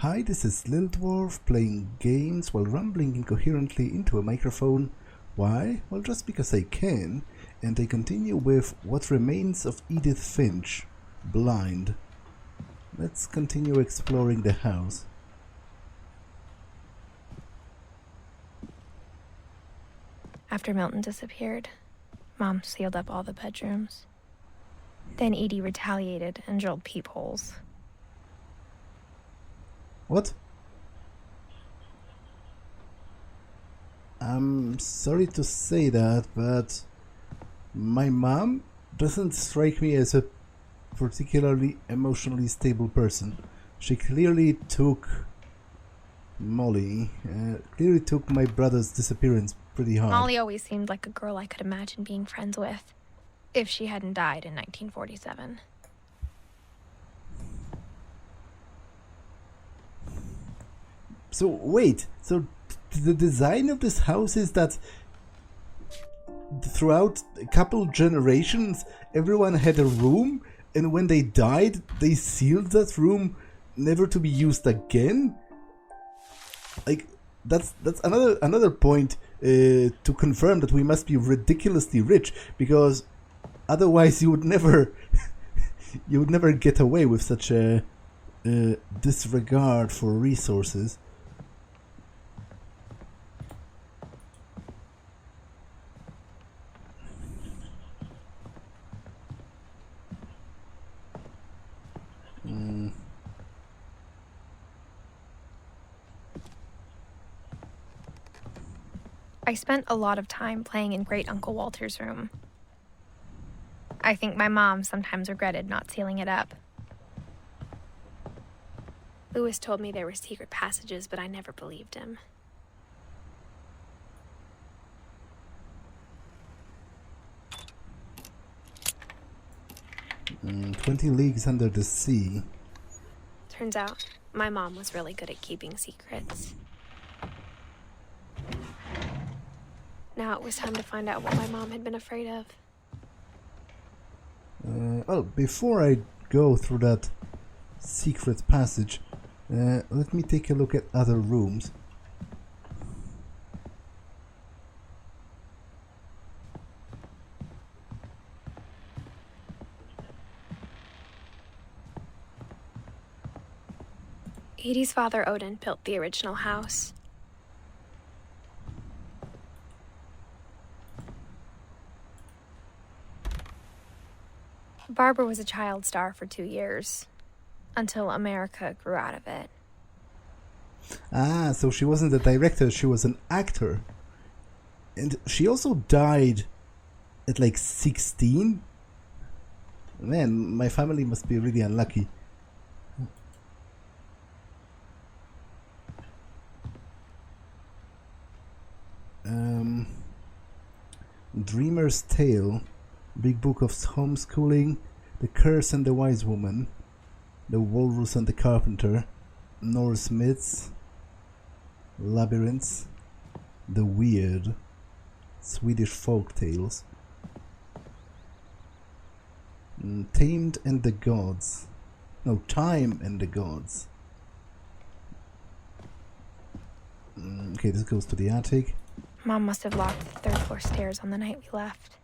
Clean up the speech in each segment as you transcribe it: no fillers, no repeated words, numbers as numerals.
Hi, this is Lil Dwarf playing games while rambling incoherently into a microphone. Why? Well, just because I can, and I continue with What Remains of Edith Finch, Blind. Let's continue exploring the house. After Milton disappeared, Mom sealed up all the bedrooms. Then Edie retaliated and drilled peepholes. What? I'm sorry to say that, but my mom doesn't strike me as a particularly emotionally stable person. She clearly took clearly took my brother's disappearance pretty hard. Molly always seemed like a girl I could imagine being friends with, if she hadn't died in 1947. So wait, so the design of this house is that throughout a couple generations everyone had a room, and when they died they sealed that room never to be used again? Like, that's another point to confirm that we must be ridiculously rich, because otherwise you would never get away with such a disregard for resources. I spent a lot of time playing in Great Uncle Walter's room. I think my mom sometimes regretted not sealing it up. Lewis told me there were secret passages, but I never believed him. Mm, 20 Leagues Under the Sea. Turns out, my mom was really good at keeping secrets. Now it was time to find out what my mom had been afraid of. Well, before I go through that secret passage, let me take a look at other rooms. Edie's father, Odin, built the original house. Barbara was a child star for 2 years, until America grew out of it. Ah, so she wasn't a director, she was an actor. And she also died at like 16? Man, my family must be really unlucky. Dreamer's Tale, Big Book of Homeschooling, The Curse and the Wise Woman, The Walrus and the Carpenter, Norse Myths, Labyrinths, The Weird, Swedish Folk Tales, Tamed and the Gods. No, Time and the Gods. Okay, this goes to the attic. Mom must have locked the third floor stairs on the night we left.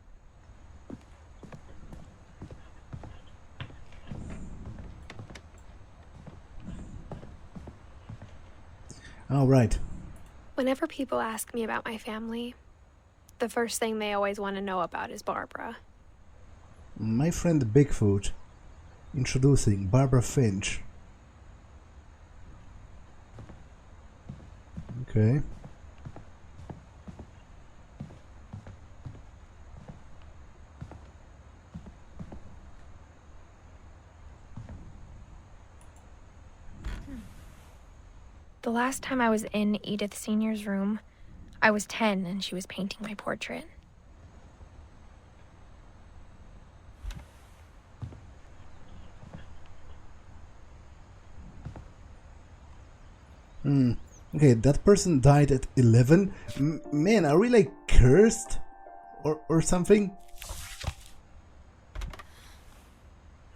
All right. Whenever people ask me about my family, the first thing they always want to know about is Barbara. My friend Bigfoot. Introducing Barbara Finch. Okay. The last time I was in Edith Sr.'s room, I was 10 and she was painting my portrait. Okay, that person died at 11? Man, are we like cursed? Or something?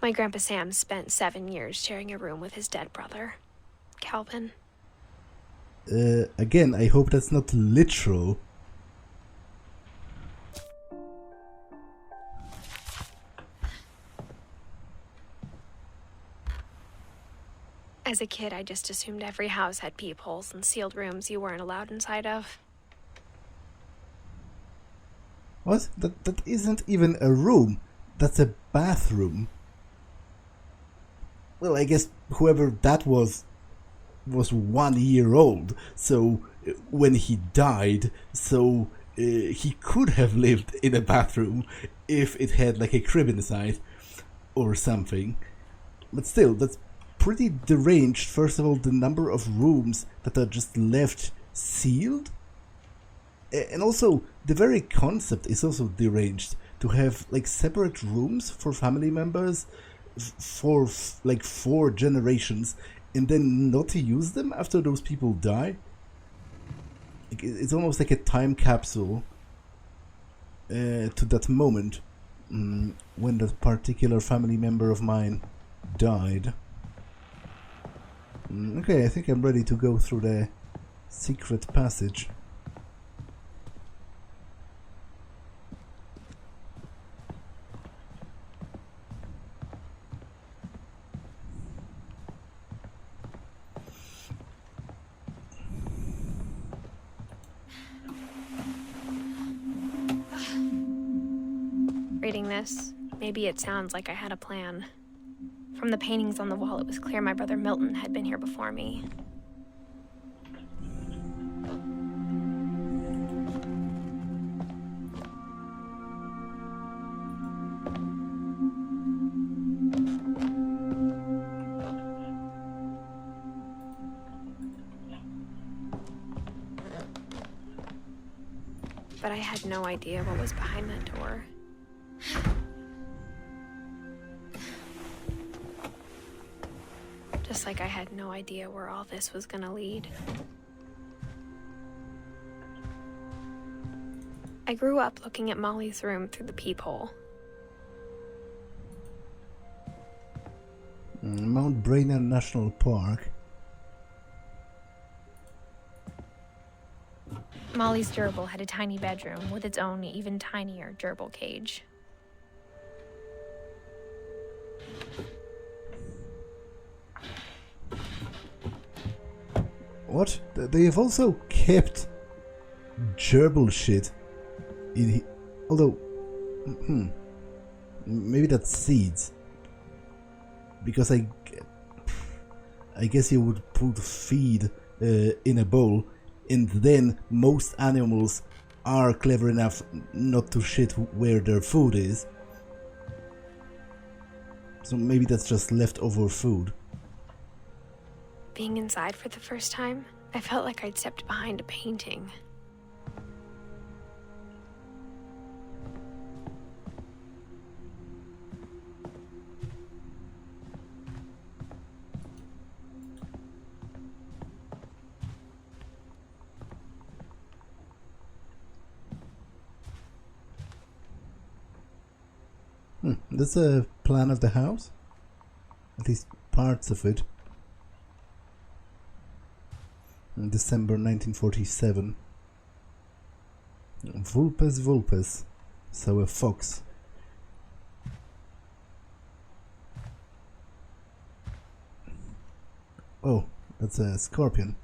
My Grandpa Sam spent 7 years sharing a room with his dead brother. Calvin. Again, I hope that's not literal. As a kid, I just assumed every house had peepholes and sealed rooms you weren't allowed inside of. What? That isn't even a room. That's a bathroom. Well, I guess whoever that was 1 year old. So when he died, he could have lived in a bathroom if it had like a crib inside or something. But still, that's pretty deranged. First of all, the number of rooms that are just left sealed. And also, the very concept is also deranged. To have like separate rooms for family members for like 4 generations and then not to use them after those people die. It's almost like a time capsule to that moment when that particular family member of mine died. Okay, I think I'm ready to go through the secret passage. Reading this, maybe it sounds like I had a plan. From the paintings on the wall, it was clear my brother Milton had been here before me. But I had no idea what was behind that door. Just like I had no idea where all this was gonna lead. I grew up looking at Molly's room through the peephole. Mount Brainerd National Park. Molly's gerbil had a tiny bedroom with its own even tinier gerbil cage. What? They have also kept gerbil shit in although maybe that's seeds, because I guess you would put feed in a bowl, and then most animals are clever enough not to shit where their food is, so maybe that's just leftover food. Being inside for the first time, I felt like I'd stepped behind a painting. That's a plan of the house? At least parts of it. In December 1947. Vulpes vulpes. So a fox. Oh, that's a scorpion.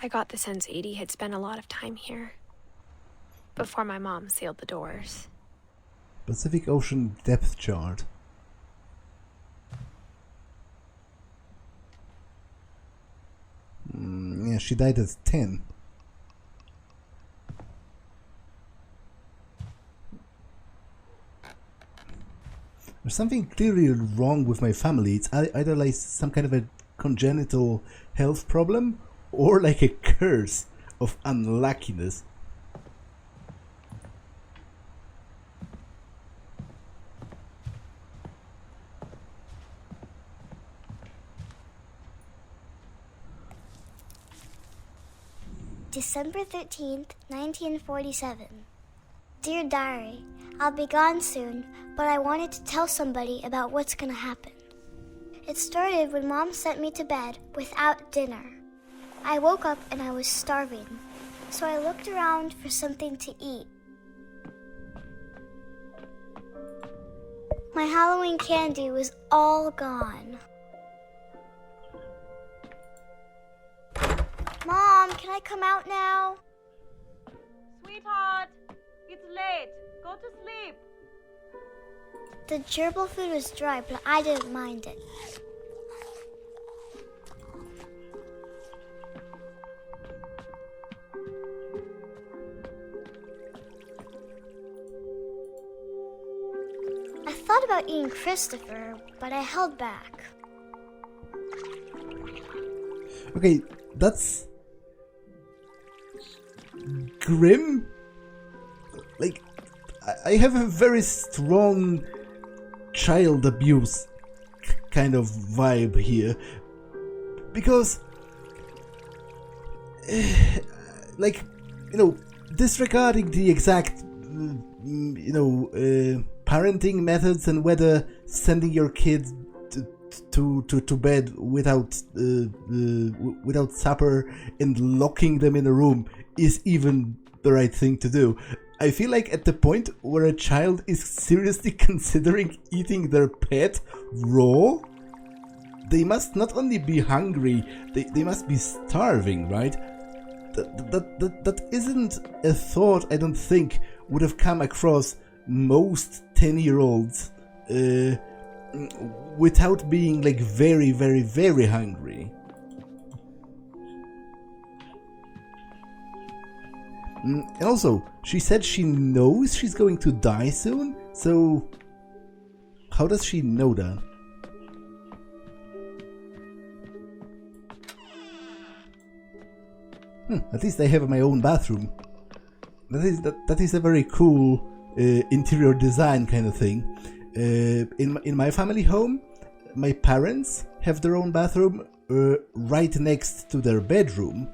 I got the sense Edie had spent a lot of time here before my mom sealed the doors. Pacific Ocean depth chart. Yeah, she died at 10. There's something clearly wrong with my family. It's either like some kind of a congenital health problem or like a curse of unluckiness. December 13th, 1947. Dear Diary, I'll be gone soon, but I wanted to tell somebody about what's gonna happen. It started when Mom sent me to bed without dinner. I woke up and I was starving, so I looked around for something to eat. My Halloween candy was all gone. Mom, can I come out now? Sweetheart, it's late. Go to sleep. The gerbil food was dry, but I didn't mind it. I thought about eating Christopher, but I held back. Okay, that's grim. Like, I have a very strong child abuse kind of vibe here, because like, disregarding the exact parenting methods and whether sending your kids to bed without supper and locking them in a room is even the right thing to do. I feel like at the point where a child is seriously considering eating their pet raw, they must not only be hungry, they must be starving, right? That isn't a thought I don't think would have come across most 10-year-olds without being like very, very, very hungry. And also, she said she knows she's going to die soon, so how does she know that? At least I have my own bathroom. That is a very cool interior design kind of thing. In my family home, my parents have their own bathroom right next to their bedroom,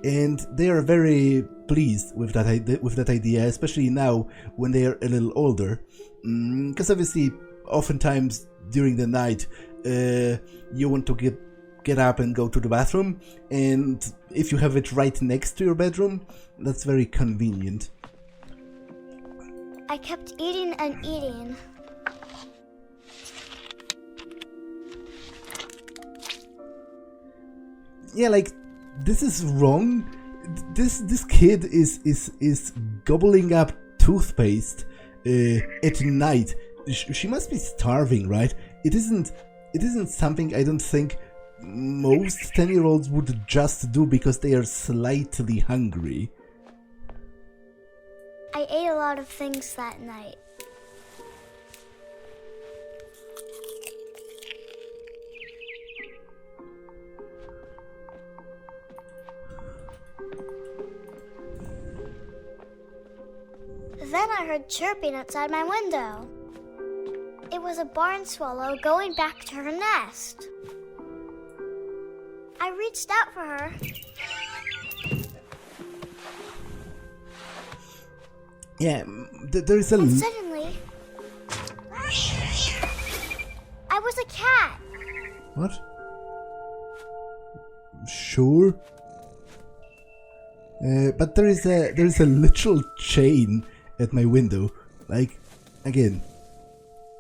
and they are very pleased with that idea, especially now when they are a little older. Because obviously, oftentimes during the night, you want to get up and go to the bathroom, and if you have it right next to your bedroom, that's very convenient. I kept eating and eating. Yeah, like, this is wrong. This kid is gobbling up toothpaste at night. She must be starving, right? It isn't something I don't think most 10-year-olds would just do because they are slightly hungry. I ate a lot of things that night. Then I heard chirping outside my window. It was a barn swallow going back to her nest. I reached out for her. Yeah, there's a... And suddenly, I was a cat. What? Sure. But there is a literal chain at my window. Like, again,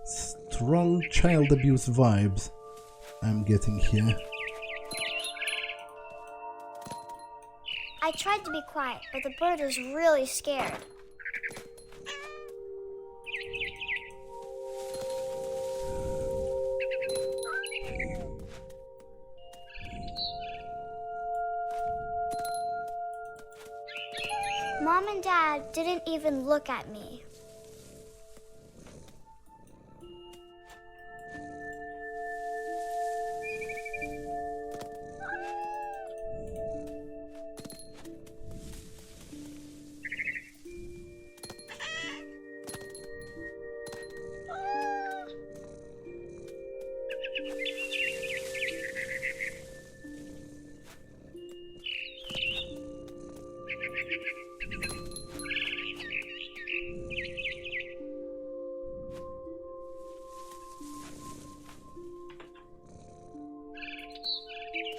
strong child abuse vibes I'm getting here. I tried to be quiet, but the bird was really scared. Mom and Dad didn't even look at me.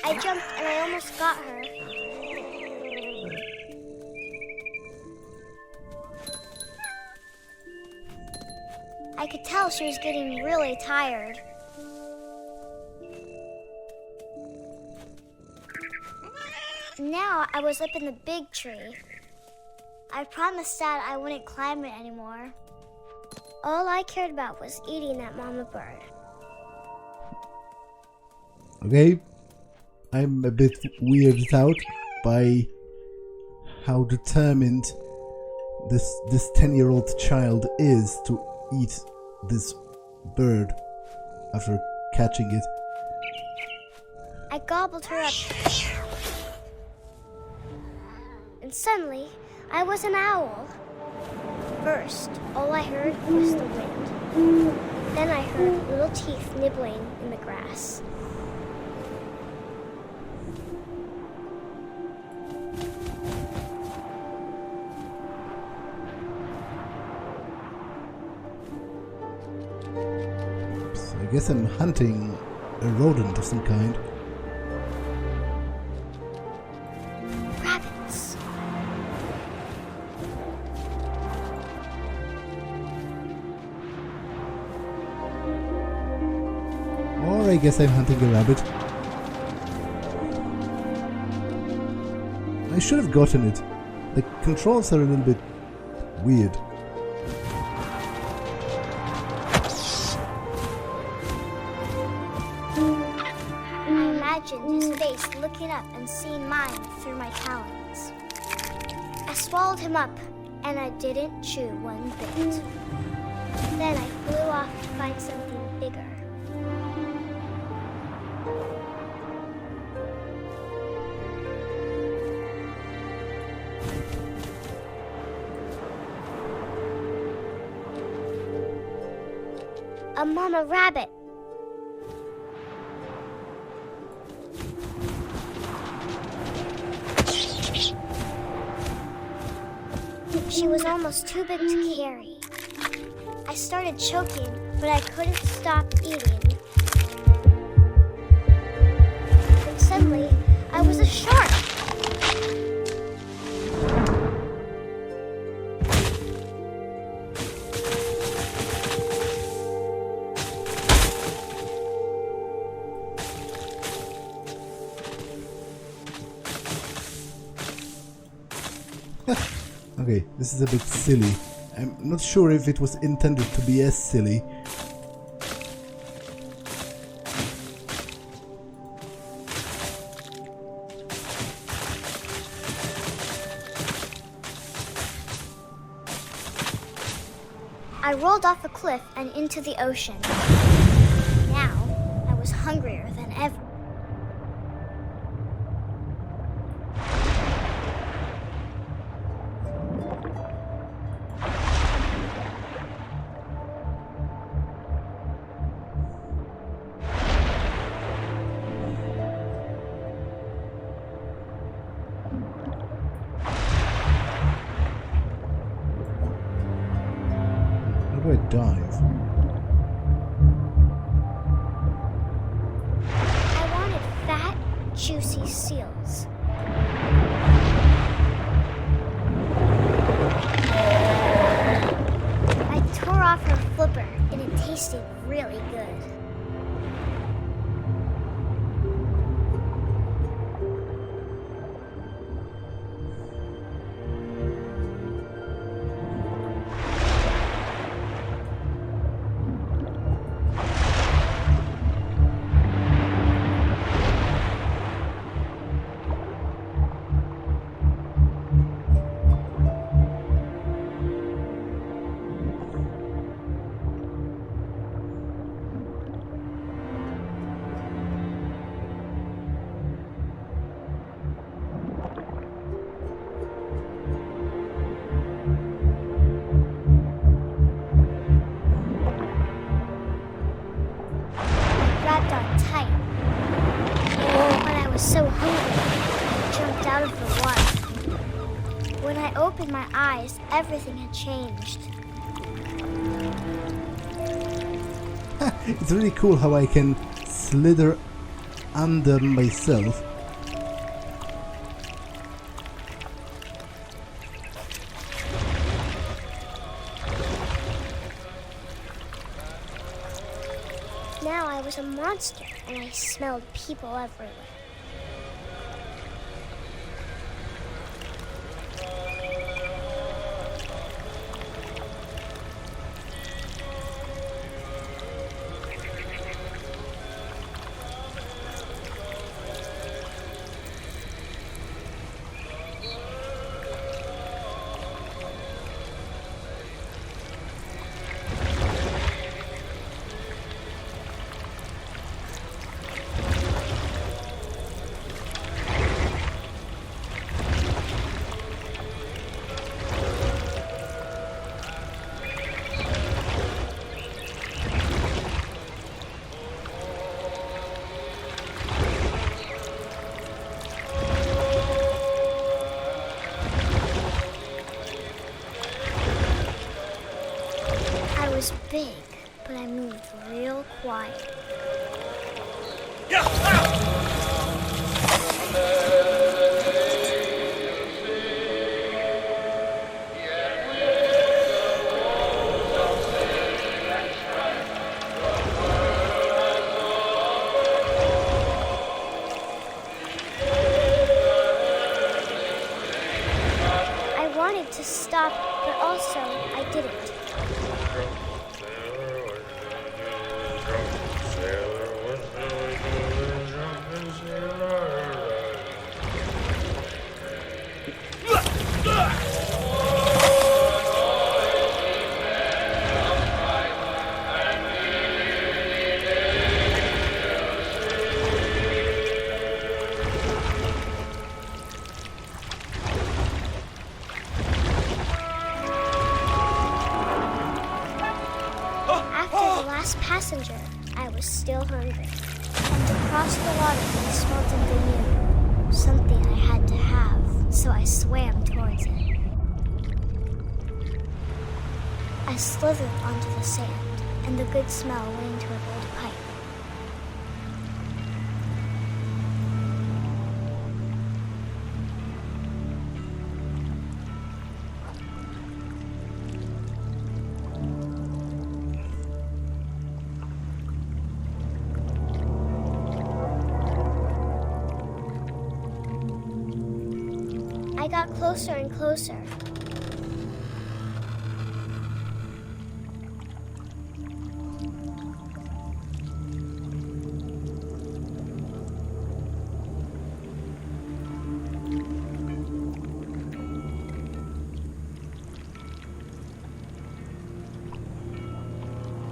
I jumped and I almost got her. I could tell she was getting really tired. Now I was up in the big tree. I promised Dad I wouldn't climb it anymore. All I cared about was eating that mama bird. Okay, I'm a bit weirded out by how determined this 10-year-old child is to eat this bird after catching it. I gobbled her up. And suddenly, I was an owl. First, all I heard was the wind. Then I heard little teeth nibbling in the grass. So I guess I'm hunting a rodent of some kind. Rabbits. Or I guess I'm hunting a rabbit. I should have gotten it. The controls are a little bit weird. I imagined his face looking up and seeing mine through my talons. I swallowed him up, and I didn't chew one bit. Then I flew off to find something bigger. A mama rabbit. She was almost too big to carry. I started choking, but I couldn't stop eating. And suddenly, I was a shark. Okay, this is a bit silly. I'm not sure if it was intended to be as silly. I rolled off a cliff and into the ocean. Now, I was hungrier than ever. How do I dive? I wanted fat, juicy seals. I tore off her flipper, and it tasted really good. Grabbed on tight. But I was so hungry, I jumped out of the water. When I opened my eyes, everything had changed. It's really cool how I can slither undone myself. Now I was a monster, and I smelled people everywhere. I was big, but I moved real quiet. I wanted to stop, but also I didn't. Passenger, I was still hungry. And to cross the water, I smelled something new. Something I had to have, so I swam towards it. I slithered onto the sand, and the good smell went into an old pipe. I got closer and closer.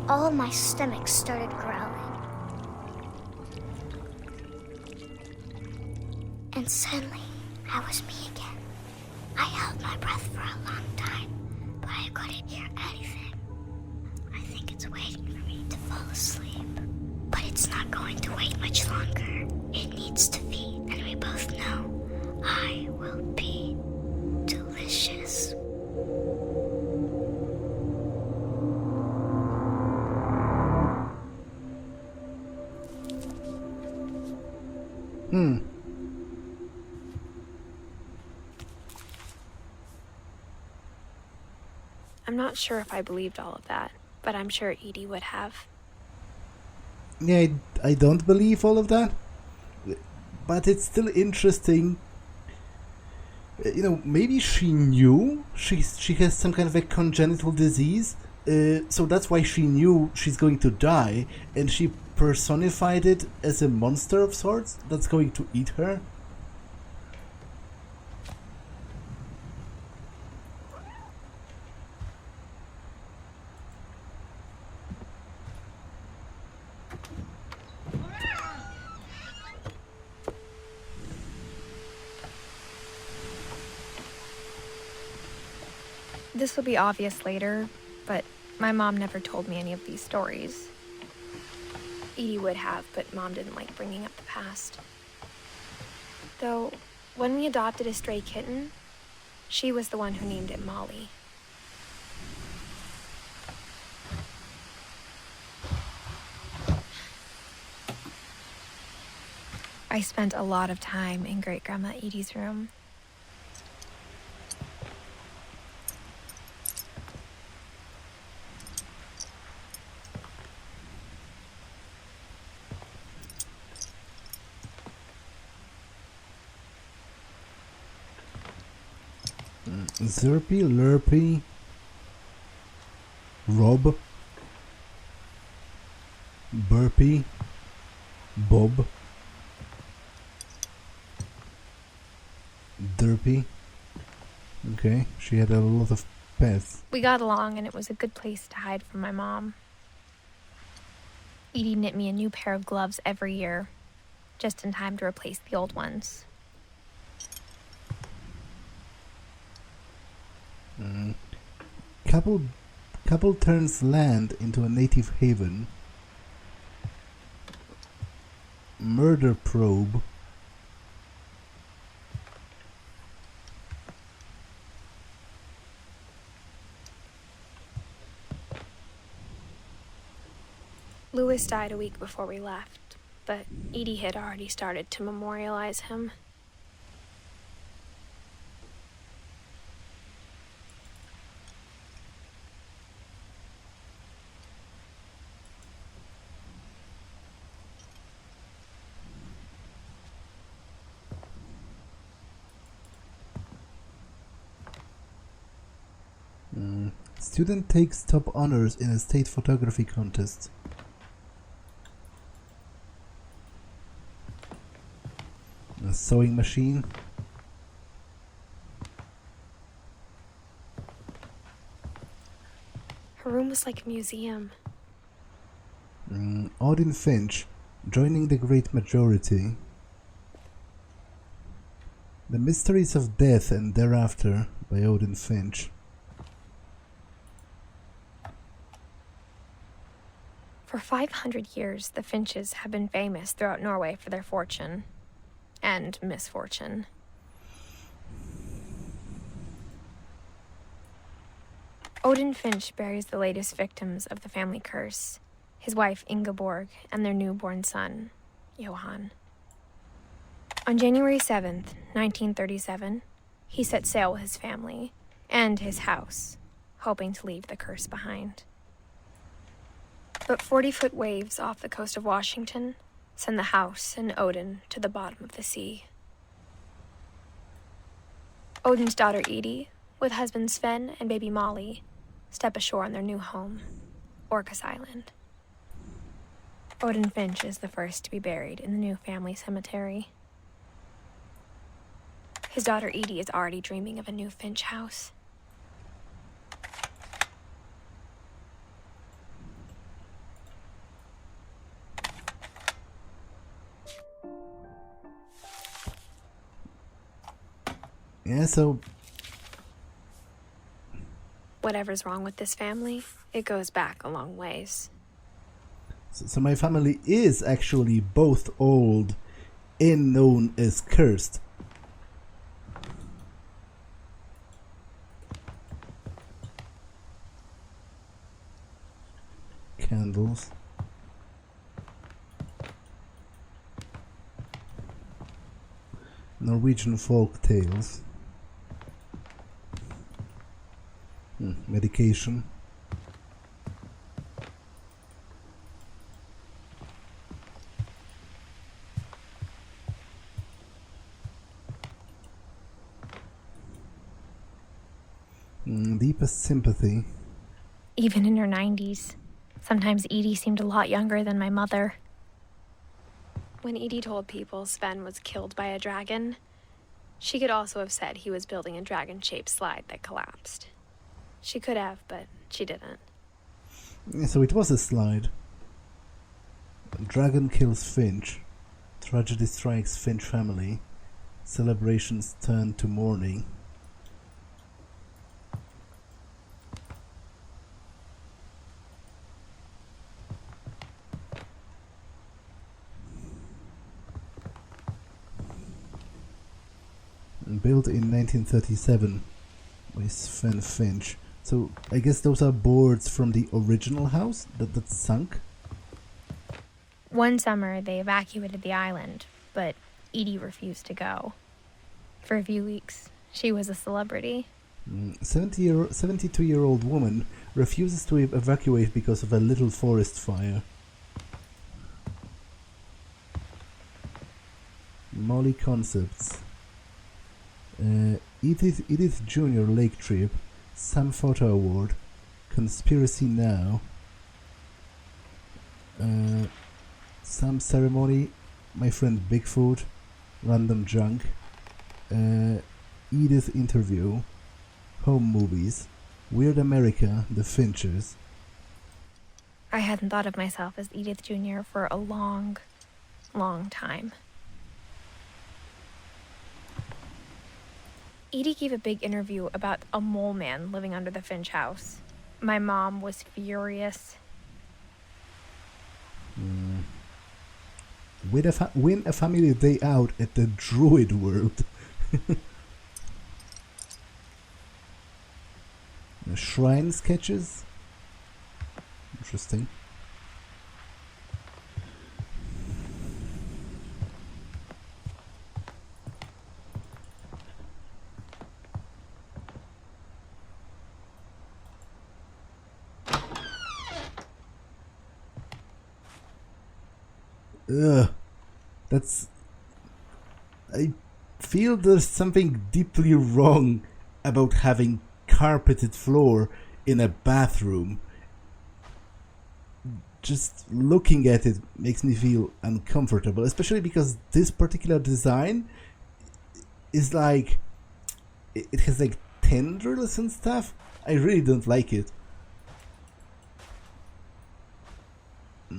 All of my stomach started growling. And suddenly, I was me again. I held my breath for a long time, but I couldn't hear anything. I think it's waiting for me to fall asleep. But it's not going to wait much longer. It needs to feed, and we both know I will be delicious. I'm not sure if I believed all of that, but I'm sure Edie would have. Yeah, I don't believe all of that, but it's still interesting. You know, maybe she knew she has some kind of a congenital disease, so that's why she knew she's going to die, and she personified it as a monster of sorts that's going to eat her. This will be obvious later, but my mom never told me any of these stories. Edie would have, but Mom didn't like bringing up the past. Though, when we adopted a stray kitten, she was the one who named it Molly. I spent a lot of time in Great-Grandma Edie's room. Zerpy, Lurpy, Rob, Burpy, Bob, Derpy. Okay, she had a lot of pets. We got along, and it was a good place to hide from my mom. Edie knit me a new pair of gloves every year, just in time to replace the old ones. Couple turns land into a native haven. Murder probe. Louis died a week before we left, but Edie had already started to memorialize him. Student takes top honors in a state photography contest. A sewing machine. Her room was like a museum. Odin Finch, joining the great majority. The Mysteries of Death and Thereafter by Odin Finch. For 500 years, the Finches have been famous throughout Norway for their fortune and misfortune. Odin Finch buries the latest victims of the family curse, his wife Ingeborg and their newborn son, Johan. On January 7th, 1937, he set sail with his family and his house, hoping to leave the curse behind. But 40-foot waves off the coast of Washington send the house and Odin to the bottom of the sea. Odin's daughter Edie, with husband Sven and baby Molly, step ashore on their new home, Orcas Island. Odin Finch is the first to be buried in the new family cemetery. His daughter Edie is already dreaming of a new Finch house. Yeah, so Whatever's wrong with this family, it goes back a long ways. So my family is actually both old and known as cursed. Candles. Norwegian folk tales. Medication. Deepest sympathy. Even in her 90s, sometimes Edie seemed a lot younger than my mother. When Edie told people Sven was killed by a dragon, she could also have said he was building a dragon-shaped slide that collapsed. She could have, but she didn't. Yeah, so it was a slide. Dragon kills Finch. Tragedy strikes Finch family. Celebrations turn to mourning. Built in 1937 by Sven Finch. So I guess those are boards from the original house that sunk? One summer, they evacuated the island, but Edie refused to go. For a few weeks, she was a celebrity. 72-year-old woman refuses to evacuate because of a little forest fire. Molly Concepts. Edith Jr. Lake Trip. Sam Photo Award. Conspiracy Now. Sam Ceremony. My Friend Bigfoot. Random Junk. Edith Interview. Home Movies. Weird America. The Finches. I hadn't thought of myself as Edith Jr. for a long, long time. Edie gave a big interview about a mole man living under the Finch house. My mom was furious. Win a family day out at the Druid World. Shrine sketches. Interesting. That's... I feel there's something deeply wrong about having carpeted floor in a bathroom. Just looking at it makes me feel uncomfortable, especially because this particular design is like... it has like tendrils and stuff. I really don't like it.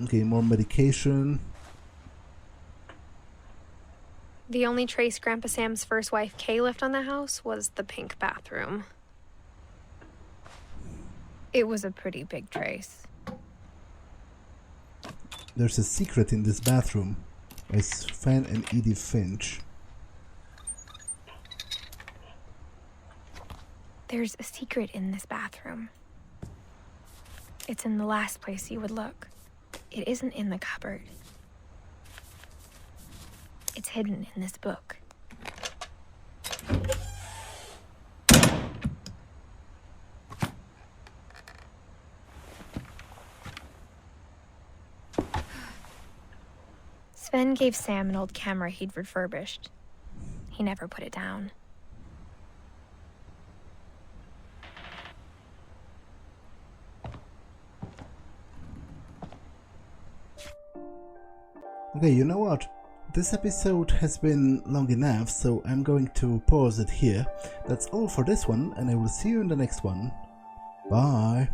Okay, more medication. The only trace Grandpa Sam's first wife, Kay, left on the house was the pink bathroom. It was a pretty big trace. There's a secret in this bathroom. By Sven and Edith Finch. There's a secret in this bathroom. It's in the last place you would look. It isn't in the cupboard. It's hidden in this book. Sven gave Sam an old camera he'd refurbished. He never put it down. Okay, you know what? This episode has been long enough, so I'm going to pause it here. That's all for this one, and I will see you in the next one. Bye!